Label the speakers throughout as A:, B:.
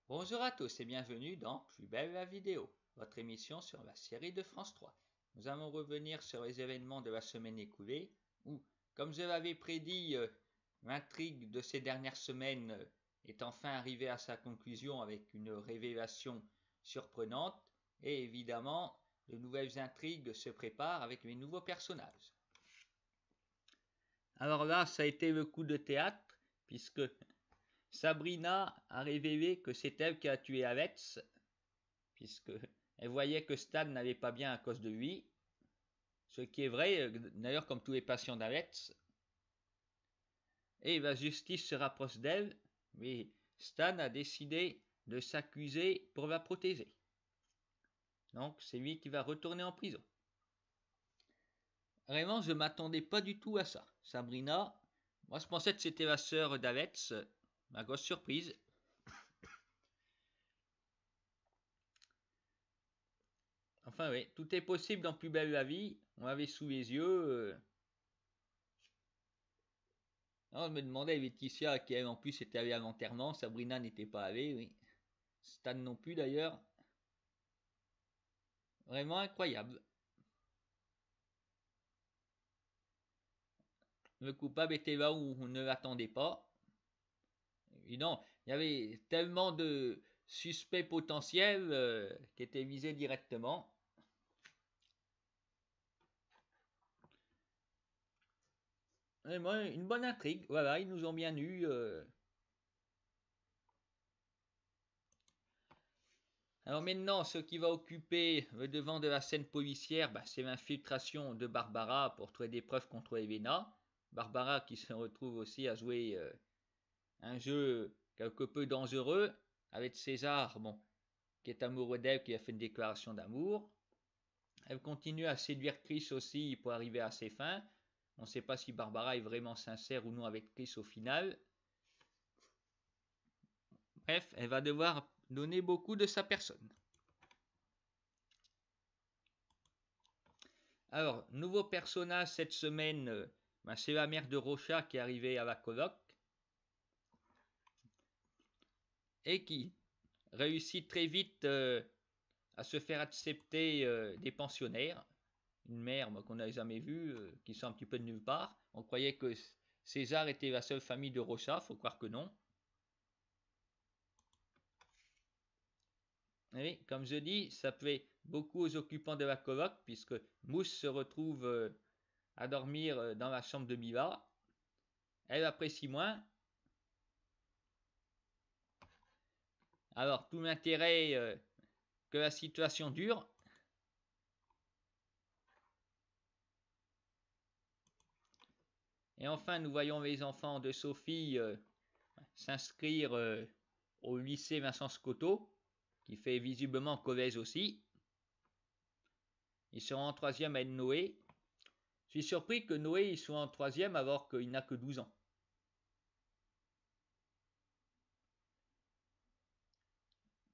A: Bonjour à tous et bienvenue dans Plus belle la vidéo, votre émission sur la série de France 3. Nous allons revenir sur les événements de la semaine écoulée où, comme je l'avais prédit, l'intrigue de ces dernières semaines est enfin arrivée à sa conclusion avec une révélation surprenante et évidemment, de nouvelles intrigues se préparent avec les nouveaux personnages. Alors là, ça a été le coup de théâtre puisque Sabrina a révélé que c'est elle qui a tué Alex, puisque elle voyait que Stan n'allait pas bien à cause de lui, ce qui est vrai, d'ailleurs comme tous les patients d'Alex. Et la justice se rapproche d'elle, mais Stan a décidé de s'accuser pour la protéger. Donc c'est lui qui va retourner en prison. Vraiment, je m'attendais pas du tout à ça. Sabrina, moi je pensais que c'était la sœur d'Alex, ma grosse surprise. Enfin oui, tout est possible dans Plus belle la vie, on l'avait sous les yeux. Non, je me demandais, Laetitia, qui elle en plus était allée à l'enterrement, Sabrina n'était pas allée, oui. Stan non plus d'ailleurs. Vraiment incroyable. Le coupable était là où on ne l'attendait pas. Évidemment, il y avait tellement de suspects potentiels qui étaient visés directement. Vraiment une bonne intrigue, voilà, ils nous ont bien eu. Alors maintenant, ce qui va occuper le devant de la scène policière, c'est l'infiltration de Barbara pour trouver des preuves contre Elena. Barbara qui se retrouve aussi à jouer un jeu quelque peu dangereux avec César, bon, qui est amoureux d'elle, qui a fait une déclaration d'amour. Elle continue à séduire Chris aussi pour arriver à ses fins. On ne sait pas si Barbara est vraiment sincère ou non avec Chris au final. Bref, elle va devoir donner beaucoup de sa personne. Alors, nouveau personnage cette semaine, c'est la mère de Rocha qui est arrivée à la coloc et qui réussit très vite à se faire accepter des pensionnaires. Une mère qu'on n'a jamais vue, qui sort un petit peu de nulle part. On croyait que César était la seule famille de Rocha, faut croire que non. Oui, comme je dis, ça plaît beaucoup aux occupants de la coloc, puisque Mousse se retrouve à dormir dans la chambre de Miva. Elle apprécie moins. Alors, tout l'intérêt que la situation dure. Et enfin, nous voyons les enfants de Sophie s'inscrire au lycée Vincent Scotto, qui fait visiblement collège aussi. Ils seront en troisième avec Noé. Je suis surpris que Noé soit en troisième alors qu'il n'a que 12 ans.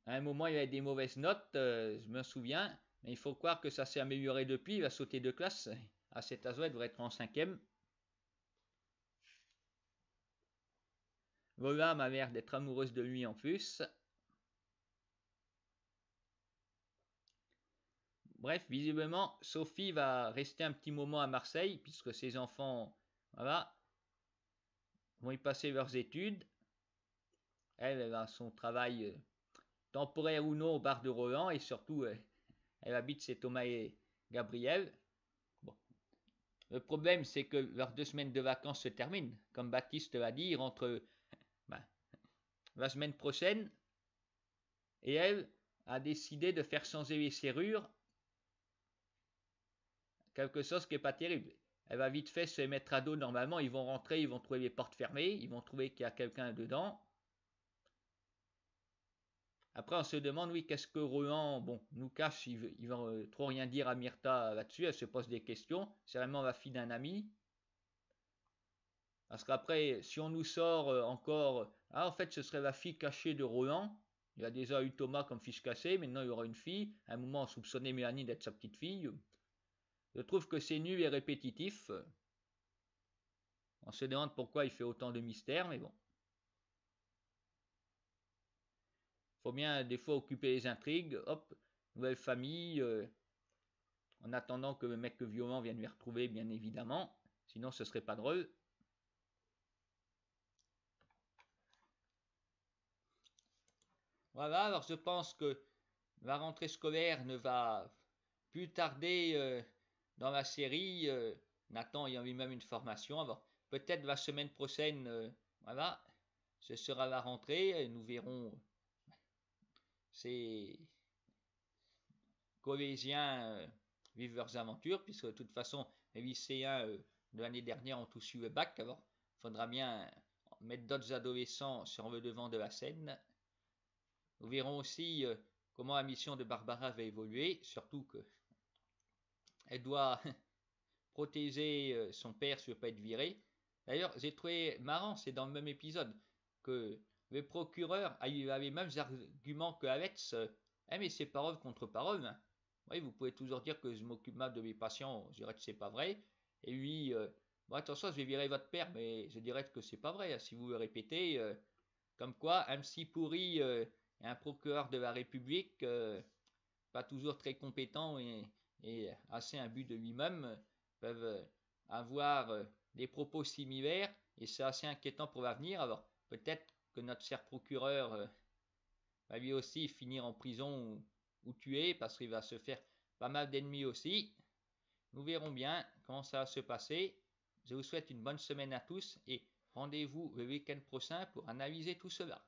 A: À un moment, il avait des mauvaises notes, je me souviens, mais il faut croire que ça s'est amélioré depuis. Il a sauté de classe. À cet âge-là, il devrait être en cinquième. Lola m'a l'air d'être amoureuse de lui en plus. Bref, visiblement, Sophie va rester un petit moment à Marseille, puisque ses enfants, voilà, vont y passer leurs études. Elle a son travail temporaire ou non au bar de Roland, et surtout, elle habite chez Thomas et Gabriel. Bon. Le problème, c'est que leurs 2 semaines de vacances se terminent. Comme Baptiste l'a dit, ils rentrent la semaine prochaine, et elle a décidé de faire changer les serrures, quelque chose qui n'est pas terrible. Elle va vite fait se mettre à dos normalement, ils vont rentrer, ils vont trouver les portes fermées, ils vont trouver qu'il y a quelqu'un dedans. Après on se demande, oui, qu'est-ce que Rohan, nous cache, il va trop rien dire à Myrtha là-dessus, elle se pose des questions, c'est vraiment la fille d'un ami. Parce qu'après, si on nous sort encore, en fait ce serait la fille cachée de Rohan, il y a déjà eu Thomas comme fils caché, maintenant il y aura une fille, à un moment on soupçonnait Mélanie d'être sa petite fille. Je trouve que c'est nul et répétitif. On se demande pourquoi il fait autant de mystères, mais bon. faut bien des fois occuper les intrigues. Hop, nouvelle famille. En attendant que le mec violent vienne les retrouver, bien évidemment. Sinon, ce serait pas drôle. Voilà, alors je pense que la rentrée scolaire ne va plus tarder dans la série. Nathan ayant lui-même une formation. Alors, peut-être la semaine prochaine, voilà, ce sera la rentrée. Et nous verrons ces collégiens vivre leurs aventures, puisque de toute façon, les lycéens de l'année dernière ont tous eu le bac. Alors, il faudra bien mettre d'autres adolescents sur le devant de la scène. Nous verrons aussi comment la mission de Barbara va évoluer, surtout qu'elle doit protéger son père si il ne veut pas être viré. D'ailleurs, j'ai trouvé marrant, c'est dans le même épisode, que le procureur avait les mêmes arguments que Alex. Mais c'est parole contre parole. Oui, vous pouvez toujours dire que je m'occupe mal de mes patients, je dirais que c'est pas vrai. Et lui, bon, attention, je vais virer votre père, mais je dirais que c'est pas vrai. Si vous le répétez, comme quoi, un psy pourri et un procureur de la République, pas toujours très compétent et assez imbu de lui-même, peuvent avoir des propos similaires et c'est assez inquiétant pour l'avenir. Alors peut-être que notre cher procureur va lui aussi finir en prison ou tué parce qu'il va se faire pas mal d'ennemis aussi. Nous verrons bien comment ça va se passer. Je vous souhaite une bonne semaine à tous et rendez-vous le week-end prochain pour analyser tout cela.